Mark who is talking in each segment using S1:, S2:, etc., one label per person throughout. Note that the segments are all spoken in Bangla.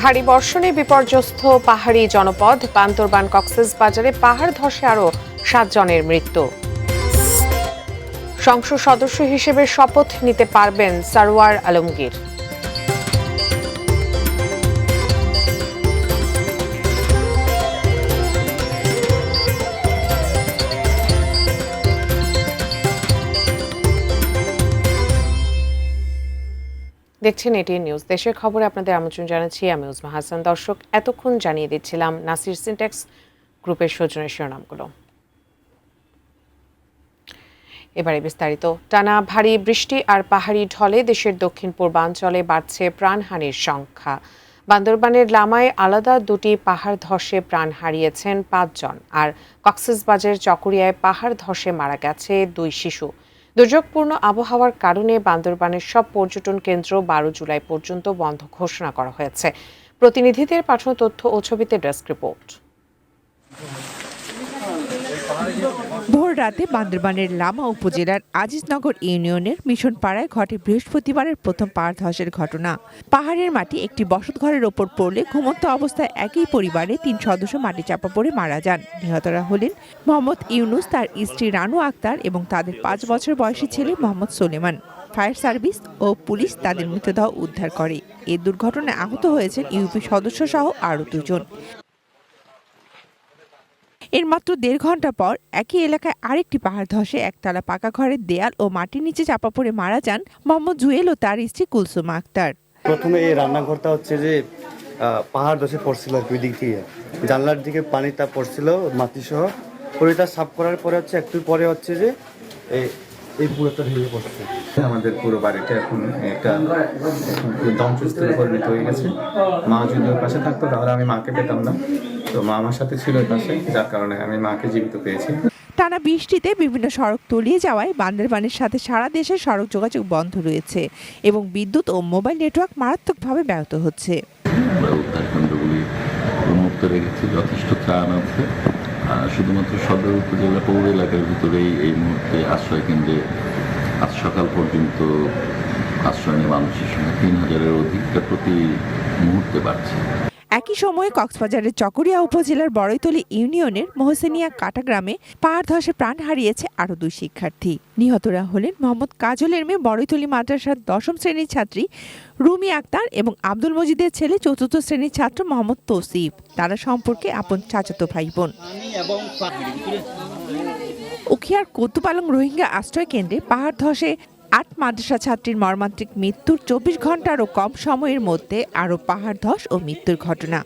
S1: ভারী বর্ষণে বিপর্যস্ত পাহাড়ি জনপদ বান্দরবান কক্সবাজারে পাহাড় ধসে আরও 7 জনের মৃত্যু। সংসদ সদস্য হিসেবে শপথ নিতে পারবেন সরওয়ার আলমগীর। দেখছেন এটিএন নিউজ। দেশের খবরে আপনাদের আমন্ত্রণ জানাচ্ছি আমি উজমা হাসান। দর্শক, এতক্ষণ জানিয়ে দিচ্ছিলাম নাসির সিনটেক্স গ্রুপের সৌজন্যের শিরোনামগুলো। এবারে বিস্তারিত। টানা ভারী বৃষ্টি আর পাহাড়ি ঢলে দেশের দক্ষিণ পূর্বাঞ্চলে বাড়ছে প্রাণহানির সংখ্যা। বান্দরবানের লামায় আলাদা দুটি পাহাড় ধসে প্রাণ হারিয়েছেন 5 জন, আর কক্সবাজারের চকরিয়ায় পাহাড় ধসে মারা গেছে 2 শিশু। দুর্যোগপূর্ণ আবহাওয়ার কারণে বান্দরবানের সব পর্যটন কেন্দ্র 12 জুলাই পর্যন্ত বন্ধ ঘোষণা করা হয়েছে। প্রতিনিধিদের পাঠানো তথ্য ও ছবিতে ডেস্ক রিপোর্ট।
S2: ভোর রাতে বান্দরবানের লামা উপজেলার আজিজনগর ইউনিয়নের মিশন পাড়ায় ঘটে বৃহস্পতিবারের প্রথম পাহাড় ধসের ঘটনা। পাহাড়ের মাটি একটি বসতঘরের ওপর পড়লে ঘুমন্ত অবস্থায় একই পরিবারে 3 সদস্য মাটি চাপা পড়ে মারা যান। নিহতরা হলেন মোহাম্মদ ইউনুস, তার স্ত্রী রানু আক্তার এবং তাদের 5 বছর বয়সী ছেলে মোহাম্মদ সোলেমান। ফায়ার সার্ভিস ও পুলিশ তাদের মৃতদেহ উদ্ধার করে। এই দুর্ঘটনায় আহত হয়েছেন ইউপি সদস্য সহ আরও 2 জন। এর মাত্র 1.5 ঘন্টা পর একই এলাকায় আরেকটি পাহাড় ধসে একতলা পাকা ঘরের দেয়াল ও মাটির নিচে চাপা পড়ে মারা যান মোহাম্মদ জুয়েল ও তার স্ত্রী কুলসুমা আক্তার।
S3: প্রথমে এই রান্নাঘরটা হচ্ছে যে পাহাড় ধসে পড়ছিল আর কি, ওই দিক থেকে জানলার দিকে পানিটা পড়ছিল মাটি সহ। পরিটা সাফ করার পরে হচ্ছে একটু পরে হচ্ছে যে এই পুরোটা ভেঙে পড়ছে।
S4: আমাদের পুরো বাড়িটা এখন একটা ধ্বংসস্তূপে পরিণত হয়ে গেছে। মা যদি ওর পাশে থাকতো তাহলে আমি মাকে পেতাম না, তো মা আমার সাথে ছিল ওর পাশে, যার কারণে আমি মাকে জীবিত পেয়েছি।
S2: টানা বৃষ্টিতে বিভিন্ন সড়ক তলিয়ে যাওয়ায় বান্দরবানের সাথে সারা দেশের সড়ক যোগাযোগ বন্ধ রয়েছে এবং বিদ্যুৎ ও মোবাইল নেটওয়ার্ক মারাত্মকভাবে ব্যাহত হচ্ছে।
S5: উদ্ধার কেন্দ্রগুলি উন্মুক্ত রেখেছি, যথেষ্ট ত্রাণ আছে। শুধুমাত্র সদর উপজেলা পৌর এলাকার ভিতরেই এই মুহূর্তে আশ্রয় কেন্দ্রে আজ সকাল পর্যন্ত আশ্রয় নেওয়া মানুষের সংখ্যা 3000-এর অধিক, প্রতি মুহূর্তে বাড়ছে।
S2: একই সময়ে কক্সবাজারের চকরিয়া উপজেলার বড়ইতলী ইউনিয়নের মোহসেনিয়া কাটা গ্রামে পাহাড় ধসে প্রাণ হারিয়েছে আরও 2 শিক্ষার্থী। নিহতরা হলেন মোহাম্মদ কাজলের মেয়ে বড়ইতলী মাদ্রাসার 10ম শ্রেণীর ছাত্রী রুমি আক্তার এবং আব্দুল মজিদের ছেলে 4র্থ শ্রেণীর ছাত্র মোহাম্মদ তৌসিফ। তারা সম্পর্কে আপন চাচাতো ভাই বোন। উখিয়ার কতুপালং রোহিঙ্গা আশ্রয় কেন্দ্রে পাহাড় ধসে 8 মাদ্রাসা ছাত্রীর মর্মান্তিক মৃত্যুর 24 ঘন্টারও কম সময়ের মধ্যে আরও পাহাড় ধস ও মৃত্যুর ঘটনা।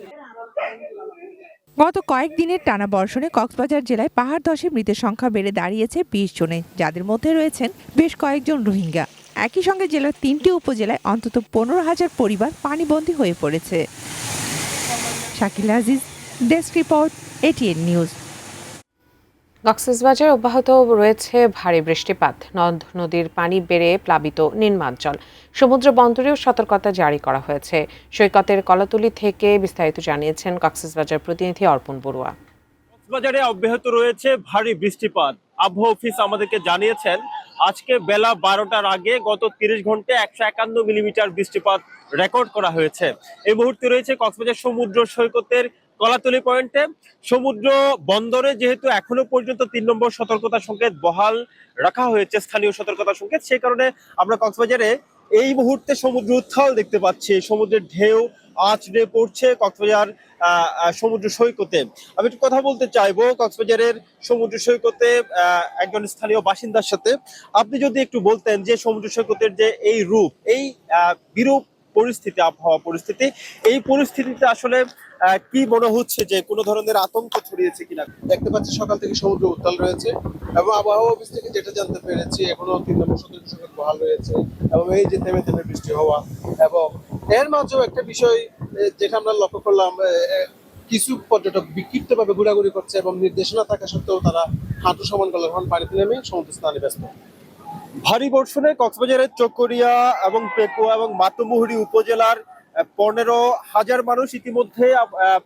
S2: গত কয়েকদিনের টানা বর্ষণে কক্সবাজার জেলায় পাহাড় ধসে মৃতের সংখ্যা বেড়ে দাঁড়িয়েছে 20 জনে, যাদের মধ্যে রয়েছেন বেশ কয়েকজন রোহিঙ্গা। একই সঙ্গে জেলার 3টি উপজেলায় অন্তত 15,000 পরিবার পানিবন্দী হয়ে পড়েছে। Shakil Aziz, desk report, ATN news.
S1: কক্সবাজারে অব্যাহত রয়েছে ভারী বৃষ্টিপাত। নদ নদীর পানি বেড়ে প্লাবিত নির্মাঞ্চল। সমুদ্র বন্দরেও সতর্কতা জারি করা হয়েছে। সৈকতের কলাতলি থেকে বিস্তারিত জানিয়েছেন কক্সবাজার প্রতিনিধি অর্পণ বড়ুয়া।
S6: কক্সবাজারে অব্যাহত রয়েছে ভারী বৃষ্টিপাত। আবহাওয়া অফিস আমাদেরকে জানিয়েছেন আজকে বেলা 12টার আগে গত 30 ঘন্টায় 151 মিলিমিটার বৃষ্টিপাত রেকর্ড করা হয়েছে। এই মুহূর্তে রয়েছে কক্সবাজার সমুদ্র সৈকতের কলাতলি পয়েন্টে। সমুদ্র বন্দরে যেহেতু এখনো পর্যন্ত 3 নম্বর সতর্কতা সংকেত বহাল রাখা হয়েছে, স্থানীয় সতর্কতা সংকেত, সেই কারণে আমরা কক্সবাজারে এই মুহূর্তে সমুদ্র উত্তাল দেখতে পাচ্ছি। সমুদ্রের ঢেউ আছড়ে পড়ছে কক্সবাজার সমুদ্র সৈকতে। আমি একটু কথা বলতে চাইবো কক্সবাজারের সমুদ্র সৈকতে একজন স্থানীয় বাসিন্দার সাথে। আপনি যদি একটু বলতেন যে সমুদ্র সৈকতের যে এই রূপ, এই বিরূপ পরিস্থিতি, আবহাওয়া পরিস্থিতি, এই পরিস্থিতিতে আসলে কি মনে হচ্ছে যে কোনো ধরনের আতঙ্ক ছড়িয়েছে কিনা?
S7: দেখতে পাচ্ছি সকাল থেকে সমুদ্র উত্তাল রয়েছে এবং আবহাওয়া অফিস থেকে যেটা জানতে পেরেছি এখনো 3 নম্বর সতর্কতা সংকেত বহাল রয়েছে এবং এই যে থেমে থেমে বৃষ্টি হওয়া। এবং এর মাঝেও একটা বিষয় যেটা আমরা লক্ষ্য করলাম, কিছু পর্যটক বিক্ষিপ্তভাবে ঘোরাঘুরি করছে এবং নির্দেশনা থাকা সত্ত্বেও তারা হাঁটু সমান করলে এখন পানিতে নেমে সমুদ্র স্নানে ব্যস্ত।
S6: ভারী বর্ষণে কক্সবাজারের চকরিয়া এবং পেকুয়া এবং মাতমুহুরী উপজেলার 15,000 মানুষ ইতিমধ্যে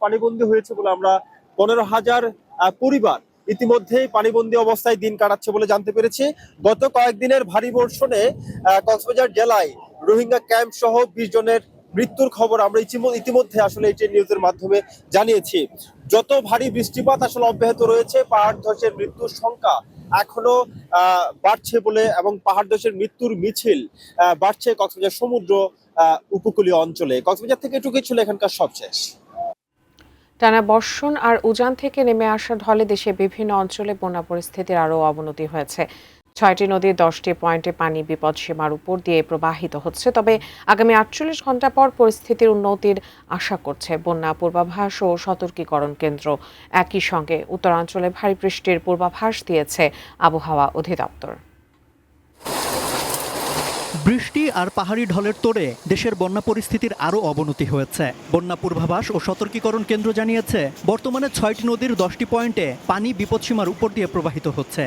S6: পানিবন্দী হয়েছে বলে আমরা 15,000 পরিবার ইতিমধ্যেই পানিবন্দী অবস্থায় দিন কাটাচ্ছে বলে জানতে পেরেছি। গত কয়েকদিনের ভারী বর্ষণে কক্সবাজার জেলায় রোহিঙ্গা ক্যাম্প সহ 20 জনের মৃত্যুর খবর আমরা ইতিমধ্যে আসলে এই নিউজের মাধ্যমে জানিয়েছি। যত ভারী বৃষ্টিপাত আসলে অব্যাহত রয়েছে, পাহাড় ধসের মৃত্যুর সংখ্যা এখনো বাড়ছে বলে, এবং পাহাড় ধসের মৃত্যুর মিছিল বাড়ছে কক্সবাজার সমুদ্র উপকূলীয় অঞ্চলে। কক্সবাজার থেকে এটুকুই ছিল এখানকার সবশেষ।
S1: টানা বর্ষণ আর উজান থেকে নেমে আসা ঢলে দেশে বিভিন্ন অঞ্চলে বন্যা পরিস্থিতির আরও অবনতি হয়েছে। 6টি নদীর 10টি পয়েন্টে পানি বিপদসীমার উপর দিয়ে প্রবাহিত হচ্ছে। তবে আগামী 48 ঘন্টা পর পরিস্থিতির উন্নতির আশা করছে বন্যা পূর্বাভাস ও সতর্কীকরণ কেন্দ্র। একই সঙ্গে উত্তরাঞ্চলে ভারী বৃষ্টির পূর্বাভাস দিয়েছে আবহাওয়া অধিদপ্তর।
S8: বৃষ্টি আর পাহাড়ি ঢলের তোড়ে দেশের বন্যা পরিস্থিতির আরও অবনতি হয়েছে। বন্যা পূর্বাভাস ও সতর্কীকরণ কেন্দ্র জানিয়েছে, বর্তমানে 6টি নদীর 10টি পয়েন্টে পানি বিপদসীমার উপর দিয়ে প্রবাহিত হচ্ছে।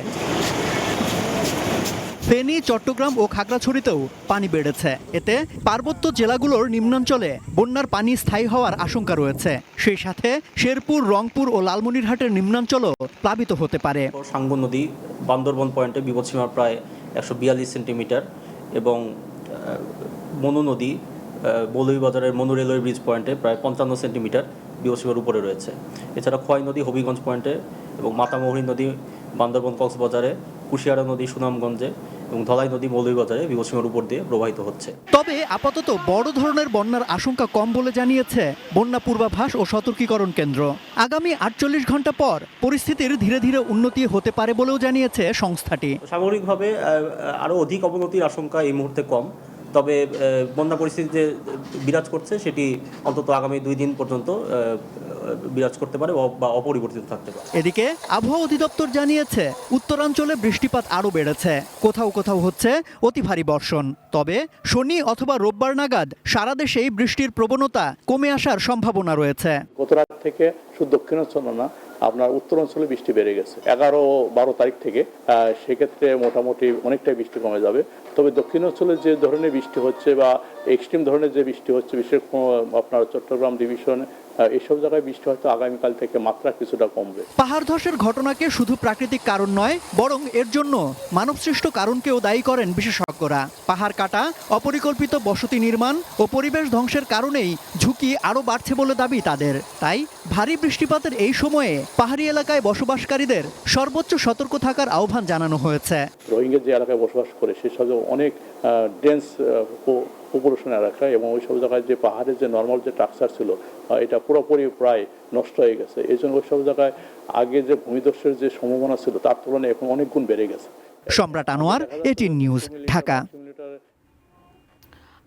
S8: ফেনী, চট্টগ্রাম ও খাগড়াছড়িতেও পানি বেড়েছে। এতে পার্বত্য জেলাগুলোর নিম্নাঞ্চলে বন্যার পানি স্থায়ী হওয়ার আশঙ্কা রয়েছে। সেই সাথে শেরপুর, রংপুর ও লালমনিরহাটের নিম্নাঞ্চলও প্লাবিত হতে পারে।
S9: সাঙ্গু নদী বান্দরবন পয়েন্টে বিপদসীমা প্রায় 142 সেন্টিমিটার এবং মনু নদী মৌলভীবাজারের মনু রেলওয়ে ব্রিজ পয়েন্টে প্রায় 55 সেন্টিমিটার বিপদসীমার উপরে রয়েছে। এছাড়া খোয়াই নদী হবিগঞ্জ পয়েন্টে এবং মাতামুহুরী নদী বান্দরবন কক্সবাজারে, কুশিয়ারা নদী সুনামগঞ্জে এবং ধলাই নদী মৌলভীবাজারে বিপদসীমার উপর দিয়ে প্রবাহিত হচ্ছে।
S8: তবে আপাতত বড় ধরনের বন্যার আশঙ্কা কম বলে জানিয়েছে বন্যা পূর্বাভাস ও সতর্কীকরণ কেন্দ্র। আগামী 48 ঘন্টা পর পরিস্থিতির ধীরে ধীরে উন্নতি হতে পারে বলেও জানিয়েছে সংস্থাটি।
S9: সামগ্রিকভাবে আরও অধিক অবনতির আশঙ্কা এই মুহূর্তে কম, তবে বন্যা পরিস্থিতি যে বিরাজ করছে সেটি অন্তত আগামী 2 দিন পর্যন্ত বিরাজ করতে পারে বা অপরিবর্তিত থাকতে পারে।
S8: এদিকে আবহাওয়া অধিদপ্তর জানিয়েছে, উত্তরাঞ্চলে বৃষ্টিপাত আরও বেড়েছে। কোথাও কোথাও হচ্ছে অতি ভারী বর্ষণ। তবে শনি অথবা রোববার নাগাদ সারা দেশেই বৃষ্টির প্রবণতা কমে আসার সম্ভাবনা রয়েছে।
S10: গত রাত থেকে শুধু দক্ষিণাঞ্চল না, আপনার উত্তরাঞ্চলে বৃষ্টি বেড়ে গেছে 11-12 তারিখ থেকে। সেক্ষেত্রে মোটামুটি অনেকটাই বৃষ্টি কমে যাবে। তবে দক্ষিণাঞ্চলে যে ধরনের বৃষ্টি হচ্ছে বা এক্সট্রিম ধরনের যে বৃষ্টি হচ্ছে, বিশেষ আপনার চট্টগ্রাম ডিভিশন, এইসব জায়গায় বৃষ্টি হয়তো আগামীকাল থেকে মাত্রা কিছুটা কমবে।
S8: পাহাড় ধসের ঘটনাকে শুধু প্রাকৃতিক কারণ নয়, বরং এর জন্য মানবসৃষ্ট কারণকেও দায়ী করেন বিশেষজ্ঞরা। পাহাড় কাটা, অপরিকল্পিত বসতি নির্মাণ ও পরিবেশ ধ্বংসের কারণেই ঝুঁকি আরও বাড়ছে বলে দাবি তাদের। তাই ভারী বৃষ্টিপাতের এই সময়ে পাহাড়ি এলাকায় বসবাসকারীদের সর্বোচ্চ সতর্ক থাকার আহ্বান জানানো হয়েছে।
S10: রোহিঙ্গা যে এলাকায় বসবাস করে সেসব অনেক ডেন্স পপুলেশন এলাকা, এবং ওই সব জায়গায় যে পাহাড়ের যে নর্মাল যে স্ট্রাকচার ছিল এটা পুরোপুরি প্রায় নষ্ট হয়ে গেছে। এই জন্য ওই সব জায়গায় আগে যে ভূমিধসের যে সম্ভাবনা ছিল তার তুলনায় এখন অনেক গুণ বেড়ে গেছে।
S8: সম্রাট আনোয়ার, এটিএন নিউজ, ঢাকা।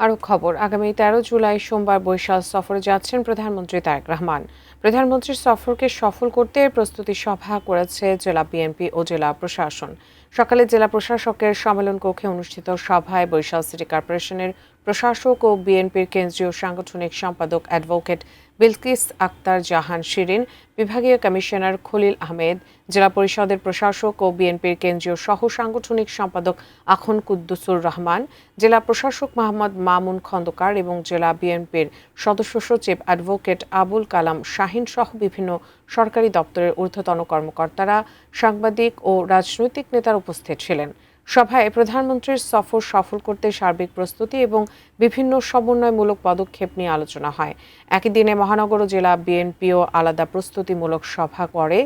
S1: আরও খবর, আগামী 13 জুলাই সোমবার বরিশাল সফরে যাচ্ছেন প্রধানমন্ত্রী তারেক রহমান। প্রধানমন্ত্রীর সফরকে সফল করতে প্রস্তুতি সভা করেছে জেলা বিএনপি ও জেলা প্রশাসন। সকালে জেলা প্রশাসকের সম্মেলন কক্ষে অনুষ্ঠিত সভায় বরিশাল সিটি কর্পোরেশনের প্রশাসক ও বিএনপির কেন্দ্রীয় সাংগঠনিক সম্পাদক অ্যাডভোকেট বিলকিস আক্তার জাহান শিরিন, বিভাগীয় কমিশনার খলিল আহমেদ, জেলা পরিষদের প্রশাসক ও বিএনপির কেন্দ্রীয় সহ সাংগঠনিক সম্পাদক আখন কুদ্দুসুর রহমান, জেলা প্রশাসক মোহাম্মদ মামুন খন্দকার এবং জেলা বিএনপির সদস্য সচিব অ্যাডভোকেট আবুল কালাম শাহিন সহ বিভিন্ন সরকারি দপ্তরের ঊর্ধ্বতন কর্মকর্তারা, সাংবাদিক ও রাজনৈতিক নেতারা উপস্থিত ছিলেন। সভায় প্রধানমন্ত্রীর সফর সফল করতে সার্বিক প্রস্তুতি এবং বিভিন্ন সমন্বয়মূলক পদক্ষেপ নিয়ে আলোচনা হয়। একই দিনে মহানগর ও জেলা বিএনপিও আলাদা প্রস্তুতিমূলক সভা করে,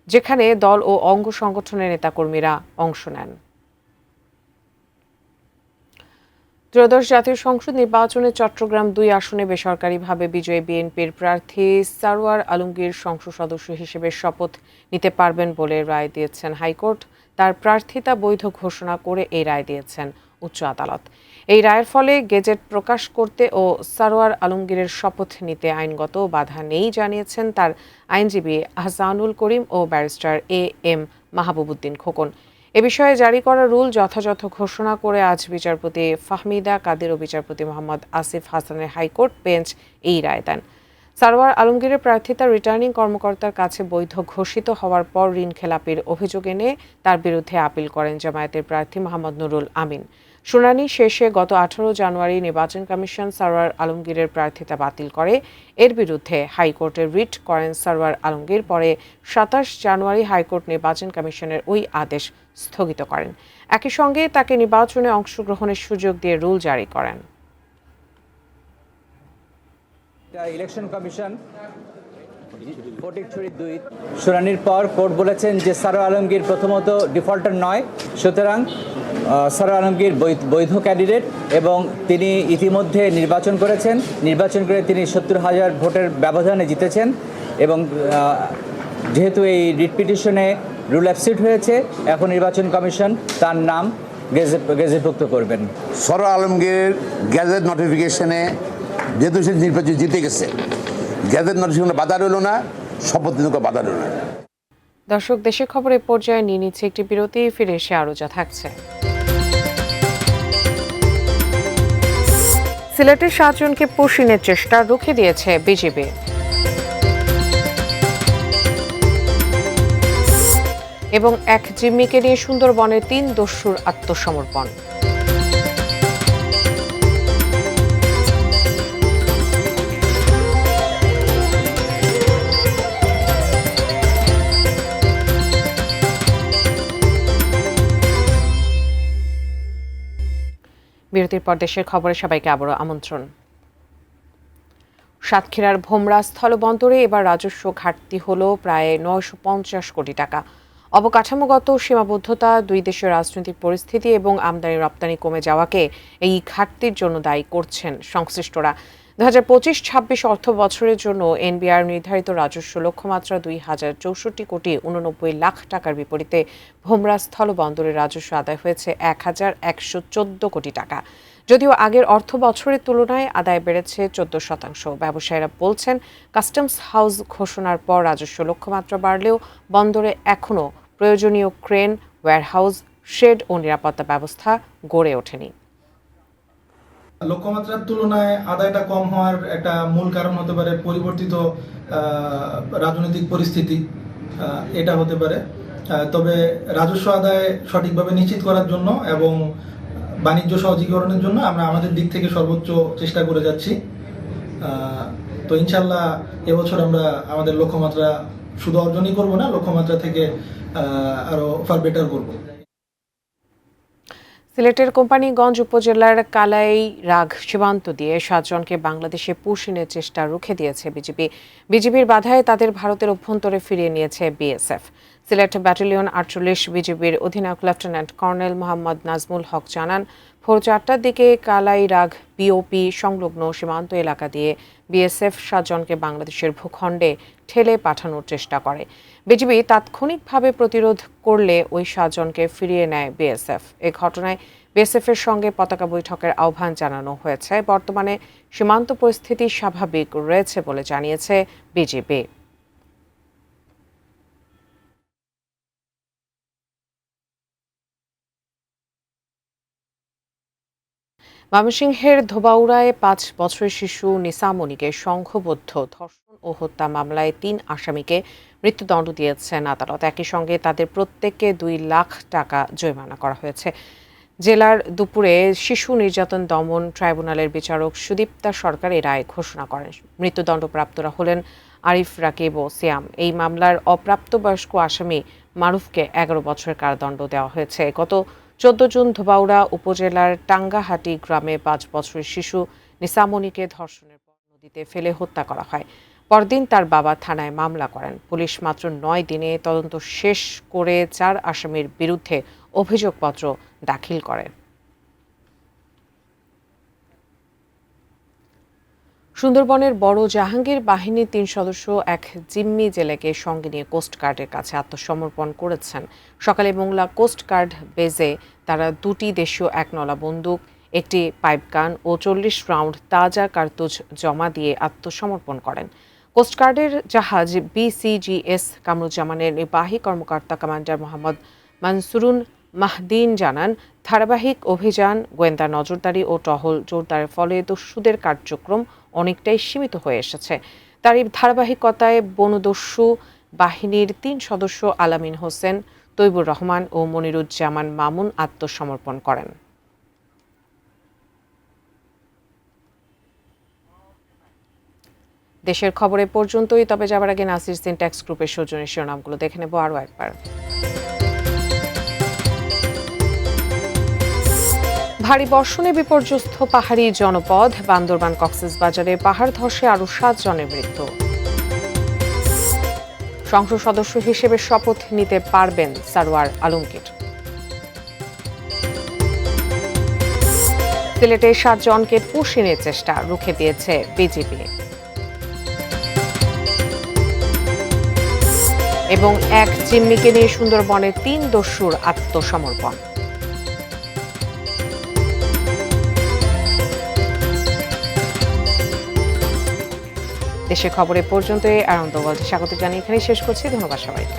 S1: যেখানে দল ও অঙ্গ সংগঠনের নেতাকর্মীরা অংশ নেন। ত্রয়োদশ জাতীয় সংসদ নির্বাচনে চট্টগ্রাম 2 আসনে বেসরকারিভাবে বিজয়ী বিএনপির প্রার্থী সারওয়ার আলমগীর সংসদ সদস্য হিসেবে শপথ নিতে পারবেন বলে রায় দিয়েছেন হাইকোর্ট। তার প্রার্থিতা বৈধ ঘোষণা করে এই রায় দিয়েছেন উচ্চ আদালত। এই রায়ের ফলে গেজেট প্রকাশ করতে ও সারওয়ার আলমগীরের শপথ নিতে আইনগত বাধা নেই জানিয়েছেন তার আইনজীবী আহসানুল করিম ও ব্যারিস্টার AM মাহবুবুদ্দিন খোকন। এ বিষয়ে জারি করা রুল যথাযথ ঘোষণা করে আজ বিচারপতি ফাহমিদা কাদের ও বিচারপতি মোহাম্মদ আসিফ হাসানের হাইকোর্ট বেঞ্চ এই রায় দেন। সারওয়ার আলমগীরের প্রার্থিতা রিটার্নিং কর্মকর্তার কাছে বৈধ ঘোষিত হওয়ার পর ঋণ খেলাপির অভিযোগ এনে তার বিরুদ্ধে আপিল করেন জামায়াতের প্রার্থী মোহাম্মদ নুরুল আমিন। শুনানি শেষে গত 18 জানুয়ারি নির্বাচন কমিশন সারওয়ার আলমগীরের প্রার্থিতা বাতিল করে। এর বিরুদ্ধে হাইকোর্টে রিট করেন সারওয়ার আলমগীর। পরে 27 জানুয়ারি হাইকোর্ট নির্বাচন কমিশনের ওই আদেশ স্থগিত করেন। একই সঙ্গে তাকে নির্বাচনে অংশগ্রহণের সুযোগ দিয়ে রুল জারি করেন।
S11: ইলেকশন কমিশন ফটিকছড়ি 2 শুনানির পর কোর্ট বলেছেন যে সরোয়ার আলমগীর প্রথমত ডিফল্টার নয়, সুতরাং সরোয়ার আলমগীর বৈধ ক্যান্ডিডেট এবং তিনি ইতিমধ্যে নির্বাচন করেছেন। নির্বাচন করে তিনি 70,000 ভোটের ব্যবধানে জিতেছেন এবং যেহেতু এই রিট পিটিশনে রুল অ্যাবসিট হয়েছে, এখন নির্বাচন কমিশন তার নাম গেজেটভুক্ত করবেন।
S12: সরোয়ার আলমগীর গ্যাজেট নোটিফিকেশনে যেহেতু সে নির্বাচন জিতে গেছে, গ্যাজেট নোটিফিকেশনে বাধা রইল না, শপথ নিতে বাধা রইল না।
S1: দর্শক, দেশের খবরের পর্যায়ে নিয়ে নিচ্ছে একটি বিরতি, ফিরে এসে আরও যা থাকছে। সিলেটের 7 জনকে পুশিনের চেষ্টা রুখে দিয়েছে বিজিবি। এবং এক জিম্মিকে নিয়ে সুন্দরবনের 3 দস্যুর আত্মসমর্পণ। বিরতির পর দেশের খবরে সবাইকে আবারও আমন্ত্রণ। সাতক্ষীরার ভোমরা স্থলবন্দরে এবার রাজস্ব ঘাটতি হল প্রায় 950 কোটি টাকা। অবকাঠামোগত সীমাবদ্ধতা, দুই দেশের রাজনৈতিক পরিস্থিতি এবং আমদানি রপ্তানি কমে যাওয়াকে এই ঘাটতির জন্য দায়ী করছেন সংশ্লিষ্টরা। 2025-26 অর্থ বছরের জন্য এনবিআর নির্ধারিত রাজস্ব লক্ষ্যমাত্রা 2064 কোটি 89 লাখ টাকার বিপরীতে ভোমরা স্থলবন্দরের রাজস্ব আদায় হয়েছে 1114 কোটি টাকা। যদিও আগের অর্থ বছরের তুলনায় আদায় বেড়েছে 14%। ব্যবসায়ীরা বলছেন, কাস্টমস হাউস ঘোষণার পর রাজস্ব লক্ষ্যমাত্রা বাড়লেও বন্দরে এখনও প্রয়োজনীয় ক্রেন, ওয়্যারহাউস, শেড ও নিরাপত্তা ব্যবস্থা গড়ে ওঠেনি।
S13: লক্ষ্যমাত্রার তুলনায় আদায়টা কম হওয়ার একটা মূল কারণ হতে পারে পরিবর্তিত রাজনৈতিক পরিস্থিতি, এটা হতে পারে। তবে রাজস্ব আদায় সঠিকভাবে নিশ্চিত করার জন্য এবং বাণিজ্য সহজীকরণের জন্য আমরা আমাদের দিক থেকে সর্বোচ্চ চেষ্টা করে যাচ্ছি। তো ইনশাল্লাহ এবছর আমরা আমাদের লক্ষ্যমাত্রা শুধু অর্জনই করব না, লক্ষ্যমাত্রা থেকে আরো ফার বেটার করব।
S1: সিলেটের কোম্পানীগঞ্জ উপজেলার কালাইরাঘ সীমান্ত দিয়ে 7 জনকে বাংলাদেশে পুশিনের চেষ্টা রুখে দিয়েছে বিজিবি। বিজিবির বাধায় তাদের ভারতের অভ্যন্তরে ফিরিয়ে নিয়েছে বিএসএফ। সিলেট ব্যাটালিয়ন 48 বিজিবির অধিনায়ক লেফটেন্যান্ট কর্নেল মোহাম্মদ নাজমুল হক জানান, ভোর 4টার দিকে কালাইরাঘ বিওপি সংলগ্ন সীমান্ত এলাকা দিয়ে বিএসএফ 7 জনকে বাংলাদেশের ভূখণ্ডে ঠেলে পাঠানোর চেষ্টা করে। বিজিবি তাৎক্ষণিকভাবে প্রতিরোধ করলে ওই 7 জনকে ফিরিয়ে নেয় বিএসএফ। এ ঘটনায় বিএসএফের সঙ্গে পতাকা বৈঠকের আহ্বান জানানো হয়েছে। বর্তমানে সীমান্ত পরিস্থিতি স্বাভাবিক রয়েছে বলে জানিয়েছে বিজিবি। ময়মনসিংহের ধোবাউড়ায় 5 বছরের শিশু নিসামণিকে সংঘবদ্ধ ধর্ষণ ও হত্যা মামলায় 3 আসামিকে মৃত্যুদণ্ড দিয়েছেন আদালত। একই সঙ্গে তাদের প্রত্যেককে 2 লাখ টাকা জরিমানা করা হয়েছে। জেলার দুপুরে শিশু নির্যাতন দমন ট্রাইব্যুনালের বিচারক সুদীপ্তা সরকার এই রায় ঘোষণা করেন। মৃত্যুদণ্ডপ্রাপ্তরা হলেন আরিফ, রাকিব ও সিয়াম। এই মামলার অপ্রাপ্তবয়স্ক আসামি মারুফকে 11 বছরের কারাদণ্ড দেওয়া হয়েছে। গত 14 জুন ধোবাউড়া উপজেলার টাঙ্গাহাটি গ্রামে 5 বছরের শিশু নিসামণিকে ধর্ষণের পর নদীতে ফেলে হত্যা করা হয়। পরদিন তার বাবা থানায় মামলা করেন। পুলিশ মাত্র 9 দিনে তদন্ত শেষ করে 4 আসামির বিরুদ্ধে অভিযোগপত্র দাখিল করে। সুন্দরবনের বড় জাহাঙ্গীর বাহিনীর 3 সদস্য এক জিম্মি জেলেকে সঙ্গে নিয়ে কোস্টগার্ডের কাছে আত্মসমর্পণ করেছেন। সকালে মোংলা কোস্টগার্ড বেজে তারা 2টি দেশীয় 1 নলা বন্দুক, একটি পাইপগান ও 40 রাউন্ড তাজা কার্তুজ জমা দিয়ে আত্মসমর্পণ করেন। কোস্টগার্ডের জাহাজ BCGS কামরুজ্জামানের নির্বাহী কর্মকর্তা কমান্ডার মোহাম্মদ মানসুরুন মাহদিন জানান, ধারাবাহিক অভিযান, গোয়েন্দা নজরদারি ও টহল জোরদারের ফলে দস্যুদের কার্যক্রম অনেকটাই সীমিত হয়ে এসেছে। তার এই ধারাবাহিকতায় বনদস্যু বাহিনীর 3 সদস্য আলামিন হোসেন, তৈবুর রহমান ও মনিরুজ্জামান মামুন আত্মসমর্পণ করেন। দেশের খবরে পর্যন্তই। তবে যাবার আগে নাসির সিনট্যাক্স গ্রুপের সৌজন্যে শিরোনামগুলো দেখে নেব আরও একবার। ভারী বর্ষণে বিপর্যস্ত পাহাড়ি জনপদ বান্দরবান কক্সবাজারে পাহাড় ধসে আরও 7 জনের মৃত্যু। সংসদ সদস্য হিসেবে শপথ নিতে পারবেন সারোয়ার আলমগীর। সিলেটে 7 জনকে পুশিনের চেষ্টা রুখে দিয়েছে বিজিবি। এবং এক জিম্মিকে নিয়ে সুন্দরবনে 3 দস্যুর আত্মসমর্পণ। দেশের খবরে পর্যন্ত আনন্দ স্বাগত জানিয়ে এখানেই শেষ করছি। ধন্যবাদ সবাইকে।